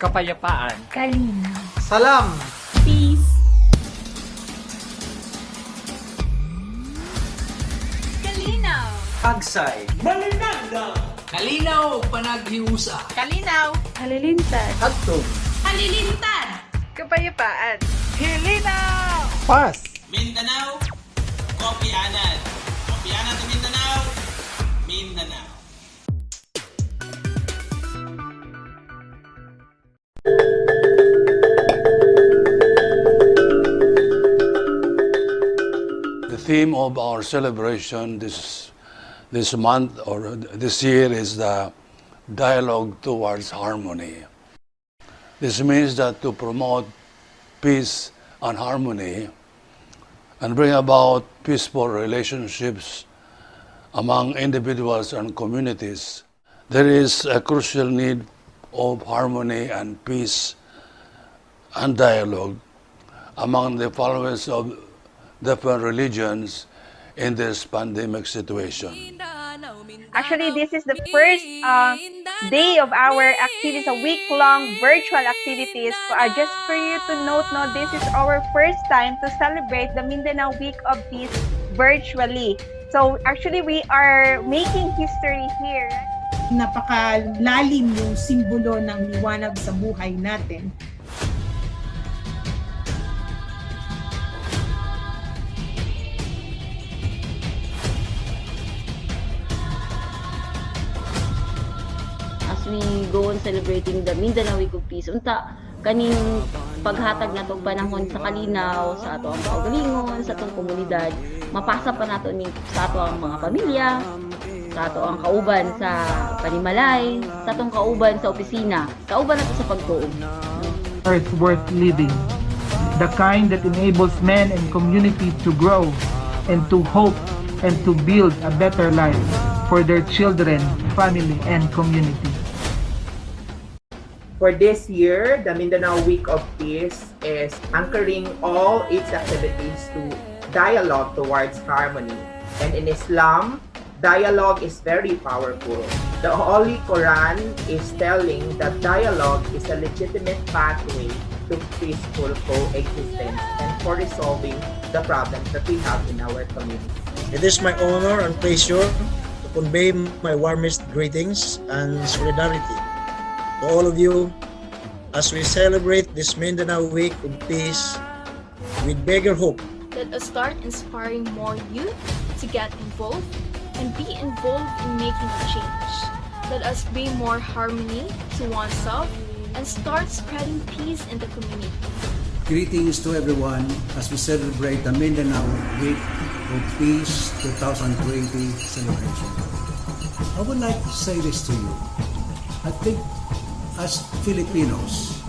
Kapayapaan. Kalinaw. Salam. Peace. Kalinaw. Agsay. Kalinaw, panaghiusa. Kalinaw. Halilintar. Hagtog. Halilintad. Kapayapaan. Hilinaw! Pas! Mindanao, Kopianan. Kopianan to Mindanao, Mindanao. The theme of our celebration this month or this year is the dialogue towards harmony. This means that to promote peace and harmony and bring about peaceful relationships among individuals and communities, there is a crucial need of harmony and peace and dialogue among the followers of different religions in this pandemic situation. Actually, this is the first day of our activities, a week-long virtual activities. Just for you to note, no, this is our first time to celebrate the Mindanao Week of Peace virtually. So actually, we are making history here. Napakalalim yung simbolo ng liwanag sa buhay natin. As we go on celebrating the Mindanao Week of Peace, unta kaning paghatag nato panahon sa kalinaw, sa ato ang kaugalingon, sa atong komunidad, mapasa pa nato ni sa ato ang mga pamilya, sa ato ang kauban sa panimalay, sa atong kauban sa opisina, kauban nato sa pagtuon. Earth worth living, the kind that enables men and community to grow and to hope and to build a better life for their children, family, and community. For this year, the Mindanao Week of Peace is anchoring all its activities to dialogue towards harmony. And in Islam, dialogue is very powerful. The Holy Quran is telling that dialogue is a legitimate pathway to peaceful coexistence and for resolving the problems that we have in our community. It is my honor and pleasure to convey my warmest greetings and solidarity to all of you as we celebrate this Mindanao Week of Peace with bigger hope. Let us start inspiring more youth to get involved and be involved in making a change. Let us bring more harmony to oneself and start spreading peace in the community. Greetings to everyone as we celebrate the Mindanao Week of Peace 2020 celebration. I would like to say this to you. I think as Filipinos,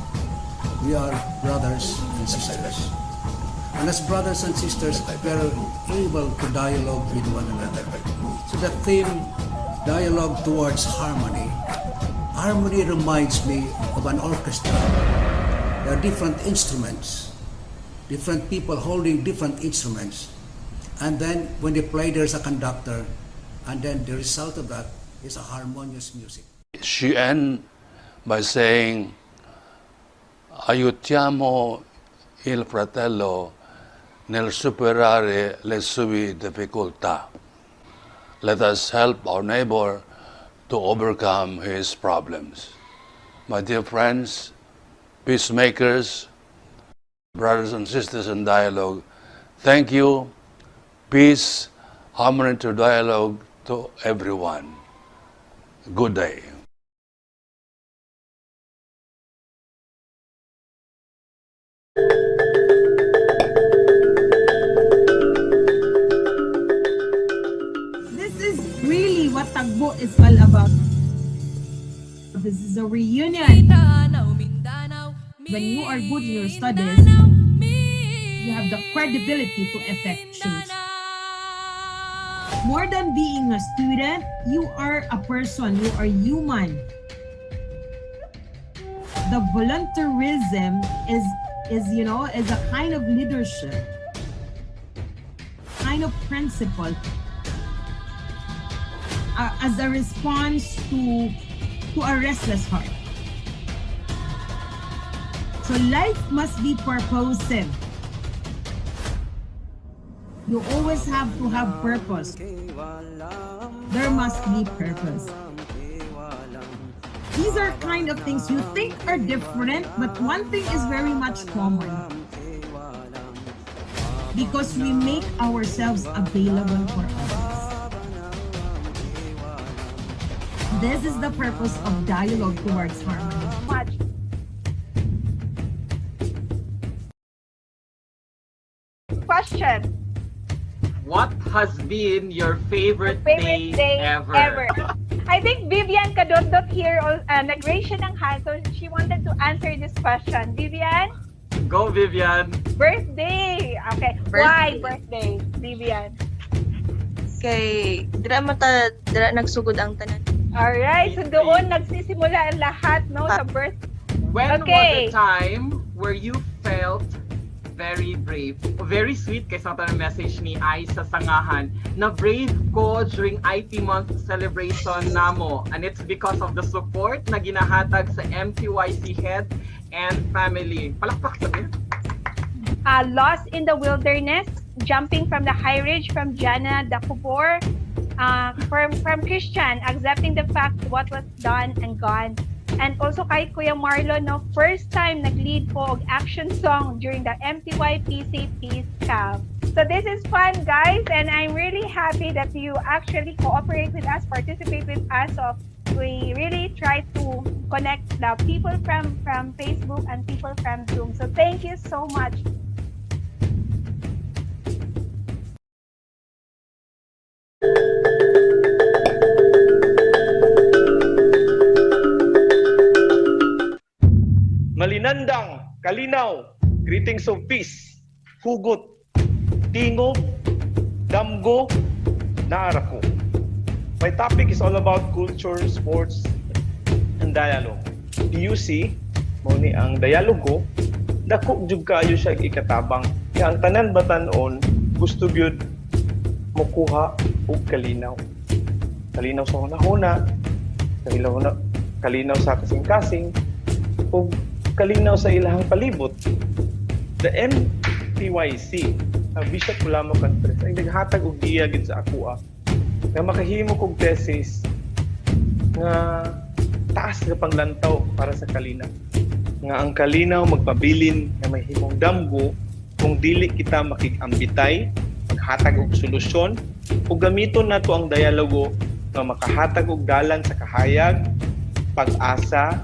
we are brothers and sisters. And as brothers and sisters, we are able to dialogue with one another. So the theme, dialogue towards harmony. Harmony reminds me of an orchestra. There are different instruments, different people holding different instruments. And then when they play, there's a conductor. And then the result of that is a harmonious music. She ends by saying, aiutiamo il fratello nel superare le sue difficoltà. Let us help our neighbor to overcome his problems. My dear friends, peacemakers, brothers and sisters in dialogue, thank you. Peace, harmony to dialogue to everyone. Good day. This is really what Tagbo is all about. This is a reunion. When you are good in your studies, you have the credibility to effect change. More than being a student, you are a person, you are human. The volunteerism is a kind of leadership, kind of principle, as a response to a restless heart. So life must be purposive. You always have to have purpose. There must be purpose. These are kind of things you think are different, but one thing is very much common. Because we make ourselves available for others. This is the purpose of dialogue towards harmony. Much. Question. What has been your favorite, Favorite day ever? I think Vivian Kadondot here nag-raise siya ng hand, so she wanted to answer this question. Vivian? Go, Vivian. Birthday! Okay. Why birthday, Vivian? Kay dira nagsugod ang tanan. Alright, so doon nagsisimula ang lahat, no, sa birth. When Okay. was the time where you felt very brave? Very sweet kay sa tanang message ni Ai sa sangahan na brave ko during IT month celebration namo, and it's because of the support na ginahatag sa MTYC head and family. Palakpak sabi. Lost in the wilderness, jumping from the high ridge from Jana Dakubor, from Christian, accepting the fact what was done and gone. And also kay Kuya Marlon, no, first time nag-lead po og action song during the MTY PC Peace Camp. So this is fun, guys, and I'm really happy that you actually cooperate with us, participate with us. So we really try to connect the people from Facebook and people from Zoom. So thank you so much. Malinandang, kalinaw, greetings of peace, hugot, tingog, damgo, naarako. My topic is all about culture, sports, and dialogue. DUC, mo ni ang dialogo, dako jud kaayo siya ikatabang. Kaya ang tanan batanon gusto gyud mokuha og kalinaw. Kalinaw sa hunahuna, kalinaw sa kasing-kasing, ug kalinaw sa ilahang palibot. The MTYC, ang Bishop Ulamo Conference, ay naghatag og giya gid sa akoa nga makahimo kog thesis nga taas nga panglantaw para sa kalinaw. Nga ang kalinaw magpabilin nga mahimong damgo kung dili kita makigambitay, maghatag og solusyon, ug gamiton nato ang dialogo nga makahatag og dalan sa kahayag, pag-asa,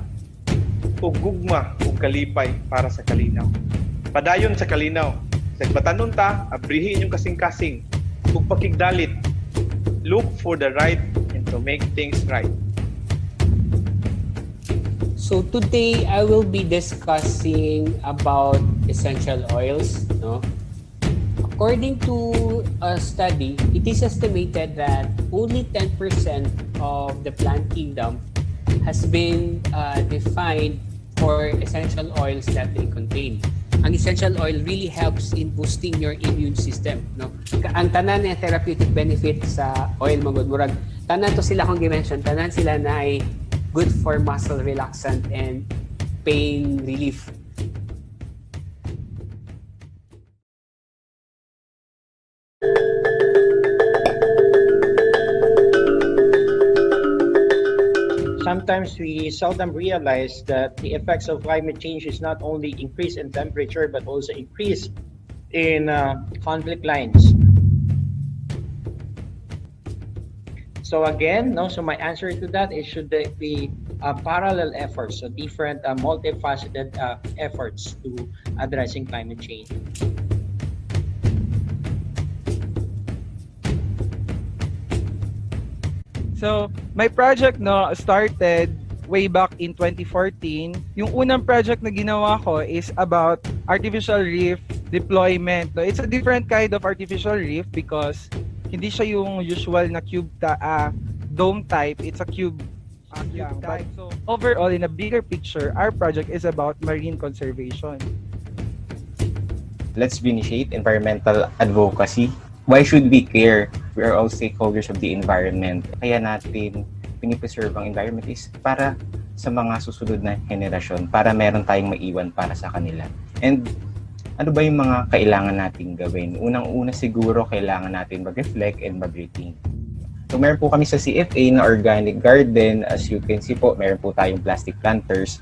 ug gugma ug kalipay para sa kalinaw. Padayon sa kalinaw. Sa batanon ta, abrihi inyong kasing-kasing ug pakigdalit. Look for the right and to make things right. So today I will be discussing about essential oils, no? According to a study, it is estimated that only 10% of the plant kingdom has been defined for essential oils that they contain. Ang essential oil really helps in boosting your immune system, no? Ang tanan ng therapeutic benefit sa oil magud murag tanan to sila kung gi-mention, tanan sila na ay good for muscle relaxant and pain relief. Sometimes we seldom realize that the effects of climate change is not only increase in temperature but also increase in conflict lines. So again, so my answer to that is should be parallel efforts, so different multifaceted efforts to addressing climate change. So, my project started way back in 2014. Yung unang project na ginawa ko is about artificial reef deployment. No, it's a different kind of artificial reef because hindi siya yung usual na dome type. It's a cube type. So, overall, in a bigger picture, our project is about marine conservation. Let's initiate environmental advocacy. Why should we care? We are all stakeholders of the environment. Kaya natin pinipreserve ang environment is para sa mga susunod na henerasyon para meron tayong maiwan para sa kanila. And ano ba yung mga kailangan nating gawin? Unang-una siguro, kailangan natin mag-reflect and mag-rethink. So meron po kami sa CFA na organic garden. As you can see po, meron po tayong plastic planters.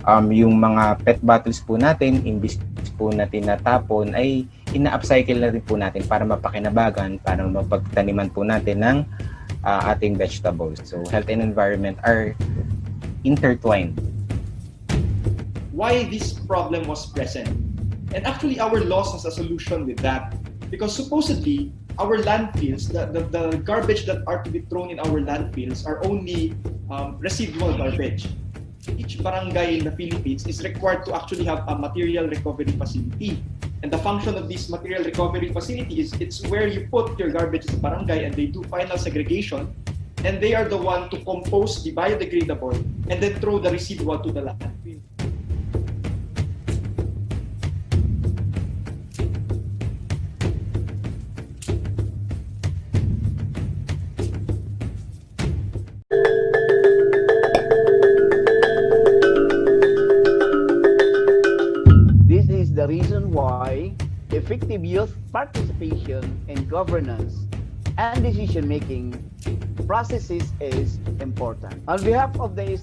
Yung mga pet bottles po natin, imbis po natin natapon, ay ina-upcycle na rin po natin para mapakinabagan, para mapagtaniman po natin ng ating vegetables. So health and environment are intertwined. Why this problem was present? And actually, our laws has a solution with that. Because supposedly, our landfills, the garbage that are to be thrown in our landfills are only residual garbage. Each barangay in the Philippines is required to actually have a material recovery facility. And the function of this material recovery facility is it's where you put your garbage in the barangay and they do final segregation. And they are the one to compose the biodegradable and then throw the residual to the landfill. This is the reason why effective youth participation in governance and decision-making processes is important. On behalf of the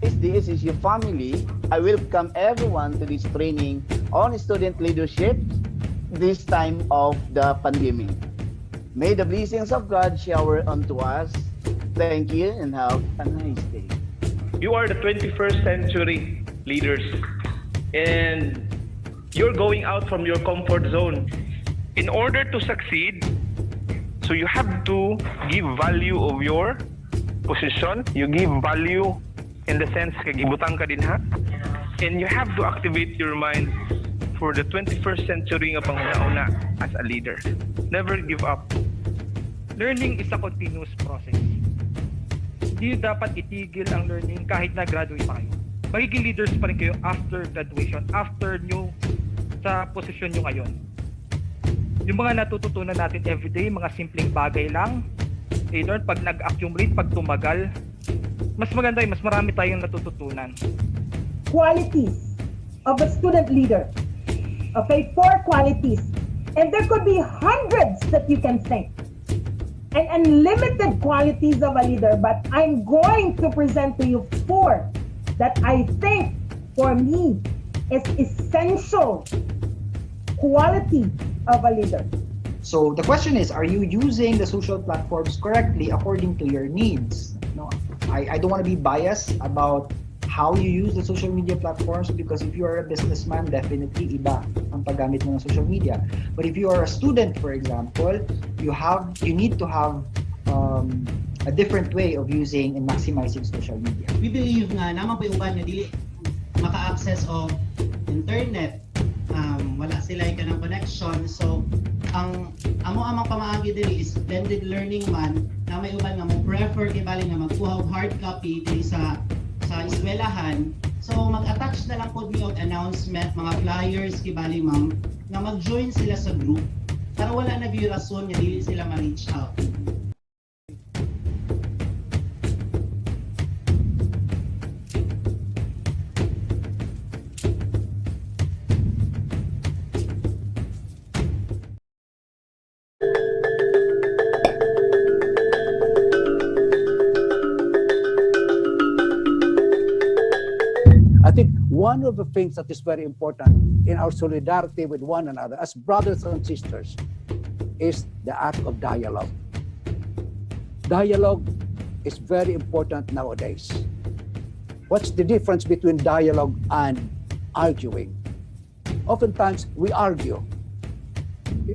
SDSSU family, I welcome everyone to this training on student leadership this time of the pandemic. May the blessings of God shower unto us. Thank you and have a nice day. You are the 21st century leaders, and you're going out from your comfort zone. In order to succeed, so you have to give value of your position. You give value in the sense kagibutang ka din ha. And you have to activate your mind for the 21st century nga panguna-una as a leader. Never give up. Learning is a continuous process. Hindi dapat itigil ang learning kahit na graduate pa kayo. Magiging leaders pa rin kayo after graduation, after nyo sa posisyon nyo ngayon. Yung mga natututunan natin everyday, mga simpleng bagay lang, either pag nag-accumulate, pag tumagal, mas maganda yun, mas marami tayong natututunan. Qualities of a student leader. Okay, 4 qualities. And there could be hundreds that you can think. And unlimited qualities of a leader, but I'm going to present to you 4 that I think, for me, is essential quality of a leader. So the question is, are you using the social platforms correctly according to your needs? No, I don't want to be biased about how you use the social media platforms, because if you are a businessman, definitely iba ang paggamit mo ng social media. But if you are a student, for example, you need to have a different way of using and maximizing social media. We believe nga naman po yung uban nga dili maka-access of internet, wala sila yung kanang connection. So ang among pamaagi diri is blended learning man na may uban nga mo prefer kay bali nga magkuha og hard copy diri sa eskwelahan. So mag-attach na lang po mi og announcement, mga flyers kay bali ma'am nga mag-join sila sa group para wala na gyud rason nga dili sila ma-reach out. I think one of the things that is very important in our solidarity with one another as brothers and sisters is the act of dialogue. Dialogue is very important nowadays. What's the difference between dialogue and arguing? Oftentimes we argue.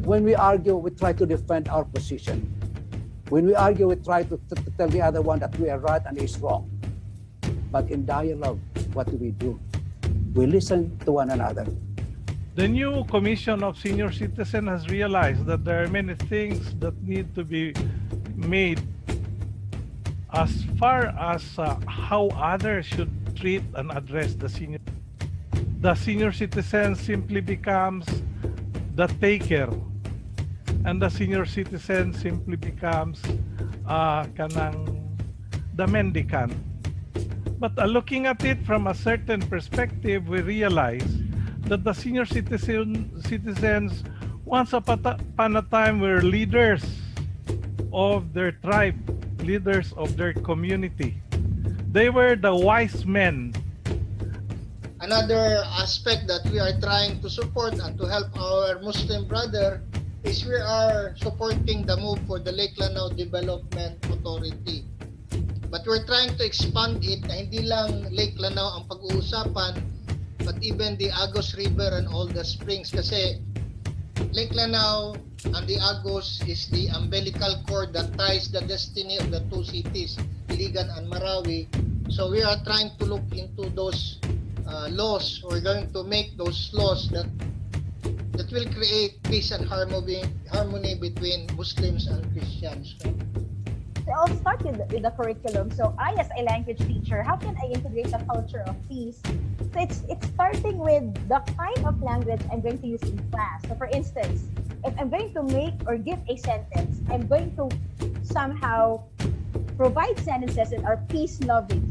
When we argue, we try to defend our position. When we argue, we try to tell the other one that we are right and he's wrong. But in dialogue, what do? We listen to one another. The new Commission of Senior Citizens has realized that there are many things that need to be made as far as how others should treat and address the senior. The senior citizen simply becomes the taker, and the senior citizen simply becomes the mendicant. But looking at it from a certain perspective, we realize that the senior citizens once upon a time were leaders of their tribe, leaders of their community. They were the wise men. Another aspect that we are trying to support and to help our Muslim brother is we are supporting the move for the Lake Lanao Development Authority. But we're trying to expand it na hindi lang Lake Lanao ang pag-uusapan, but even the Agos River and all the springs. Kasi Lake Lanao and the Agos is the umbilical cord that ties the destiny of the two cities, Iligan and Marawi. So we are trying to look into those laws. We're going to make those laws that will create peace and harmony between Muslims and Christians. So I'll start with the curriculum. So I, as a language teacher, how can I integrate the culture of peace? So it's starting with the kind of language I'm going to use in class. So for instance, if I'm going to make or give a sentence, I'm going to somehow provide sentences that are peace-loving.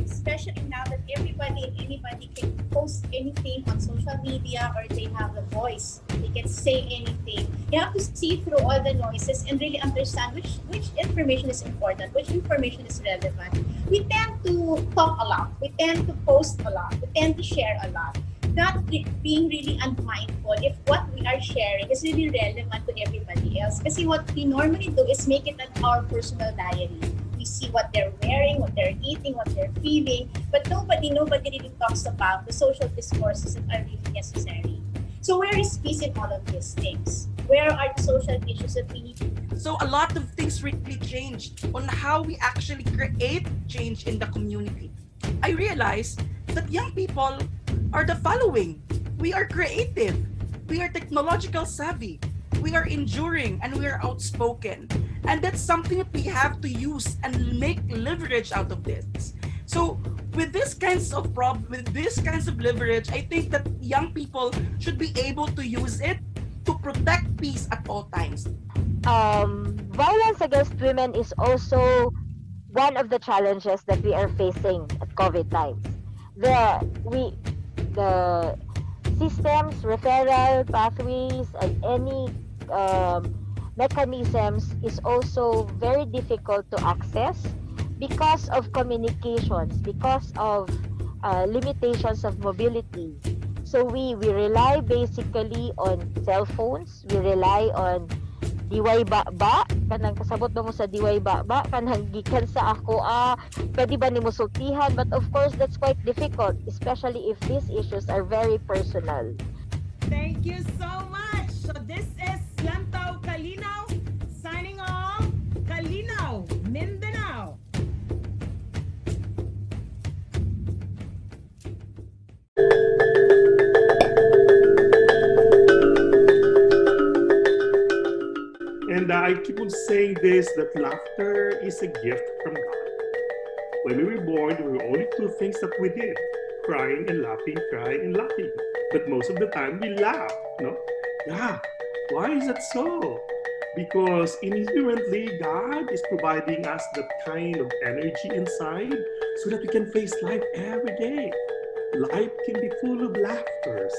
Especially now that everybody and anybody can post anything on social media, or they have a voice, they can say anything. You have to see through all the noises and really understand which information is important, which information is relevant. We tend to talk a lot, we tend to post a lot, we tend to share a lot, not being really unmindful if what we are sharing is really relevant to everybody else. Kasi what we normally do is make it our personal diary. We see what they're wearing, what they're eating, what they're feeling, but nobody really talks about the social discourses that are really necessary. So where is peace in all of these things? Where are the social issues that we need? So a lot of things really changed on how we actually create change in the community. I realized that young people are the following. We are creative, we are technological savvy, we are enduring, and we are outspoken. And that's something that we have to use and make leverage out of this. So with these kinds of leverage, I think that young people should be able to use it to protect peace at all times. Violence against women is also one of the challenges that we are facing at COVID times. The systems, referral pathways, and any mechanisms is also very difficult to access because of communications, because of limitations of mobility. So we rely basically on cell phones, we rely on diway ba, kanang kasabot ba mo sa diway ba, kanang gikan sa ako, pwede ba ni mo sultihan? But of course, that's quite difficult, especially if these issues are very personal. Thank you so much. So this is Lantaw Kalinaw signing off. Kalinaw, Mindanao. And I keep on saying this, that laughter is a gift from God. When we were born, there were only two things that we did: crying and laughing, crying and laughing. But most of the time we laugh, no? Yeah. Why is that so? Because inherently God is providing us that kind of energy inside so that we can face life every day. Life can be full of laughters.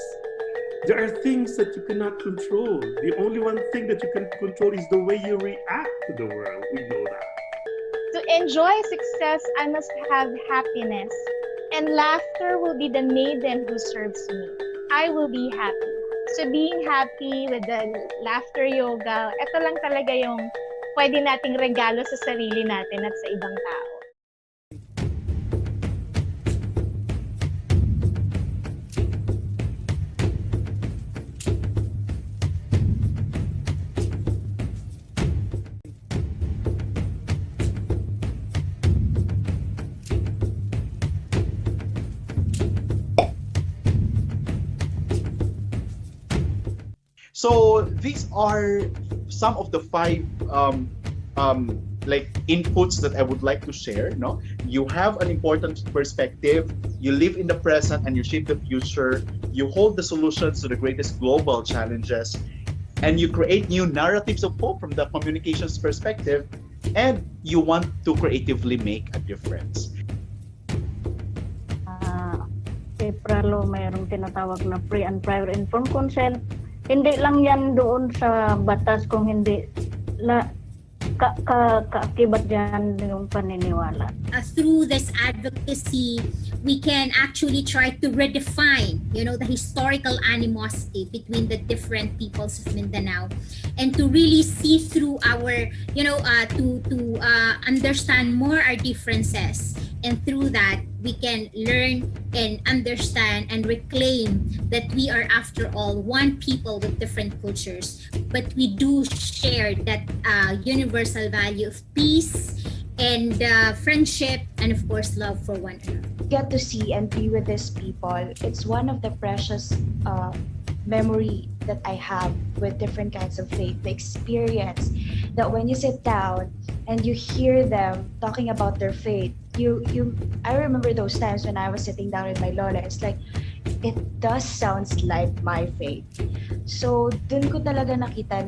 There are things that you cannot control. The only one thing that you can control is the way you react to the world. We know that. To enjoy success, I must have happiness. And laughter will be the maiden who serves me. I will be happy. So being happy with the laughter yoga, ito lang talaga yung pwede nating regalo sa sarili natin at sa ibang tao. So these are some of the 5 like inputs that I would like to share. No, you have an important perspective. You live in the present and you shape the future. You hold the solutions to the greatest global challenges, and you create new narratives of hope from the communications perspective. And you want to creatively make a difference. kay Pralo, mayroong tinatawag na pre and prior informed consent. Hindi lang yan doon sa batas kung hindi kaakibat dyan yung paniniwala. Through this advocacy, we can actually try to redefine, the historical animosity between the different peoples of Mindanao, and to really see through our, to understand more our differences. And through that, we can learn and understand and reclaim that we are, after all, one people with different cultures, but we do share that universal value of peace and friendship, and of course, love for one another. Get to see and be with these people. It's one of the precious memory that I have with different kinds of faith. The experience that when you sit down and you hear them talking about their faith, I remember those times when I was sitting down with my lola. It's like, it does sounds like my faith. So dun ko talaga nakita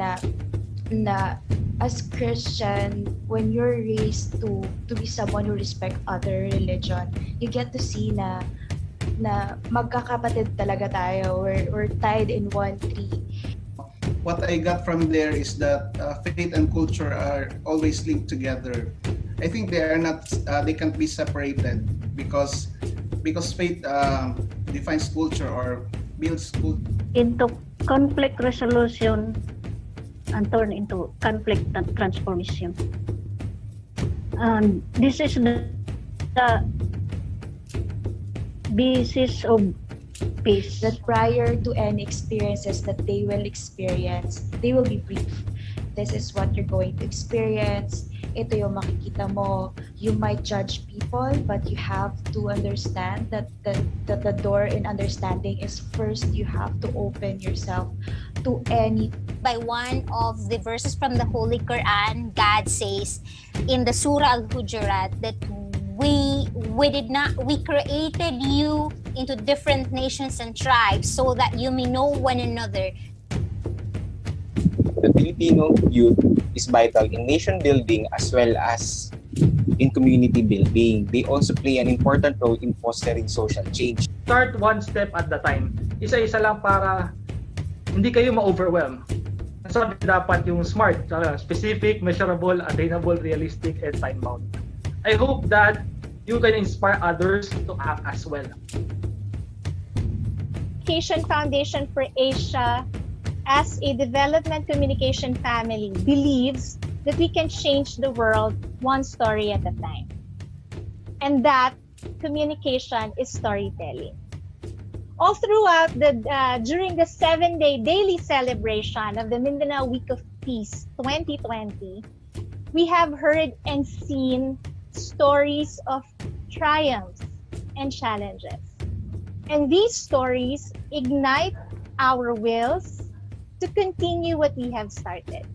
na as Christian, when you're raised to be someone who respect other religion, you get to see na magkakapatid talaga tayo. We're tied in one tree. What I got from there is that faith and culture are always linked together. I think they are not, they can't be separated because faith defines culture or builds culture. Into conflict resolution and turn into conflict transformation. This is the basis of peace. That prior to any experiences that they will experience, they will be brief. This is what you're going to experience. Ito yung makikita mo. You might judge people, but you have to understand that the door in understanding is first you have to open yourself to any. By one of the verses from the Holy Quran, God says in the Surah Al-Hujurat that we created you into different nations and tribes so that you may know one another. The Filipino youth is vital in nation building as well as in community building. They also play an important role in fostering social change. Start one step at the time. Isa-isa lang para hindi kayo ma-overwhelm. Sabi dapat yung SMART, specific, measurable, attainable, realistic, and time-bound. I hope that you can inspire others to act as well. Education Foundation for Asia, as a development communication family, believes that we can change the world one story at a time. And that communication is storytelling. All throughout during the 7-day daily celebration of the Mindanao Week of Peace 2020, we have heard and seen stories of triumphs and challenges. And these stories ignite our wills to continue what we have started.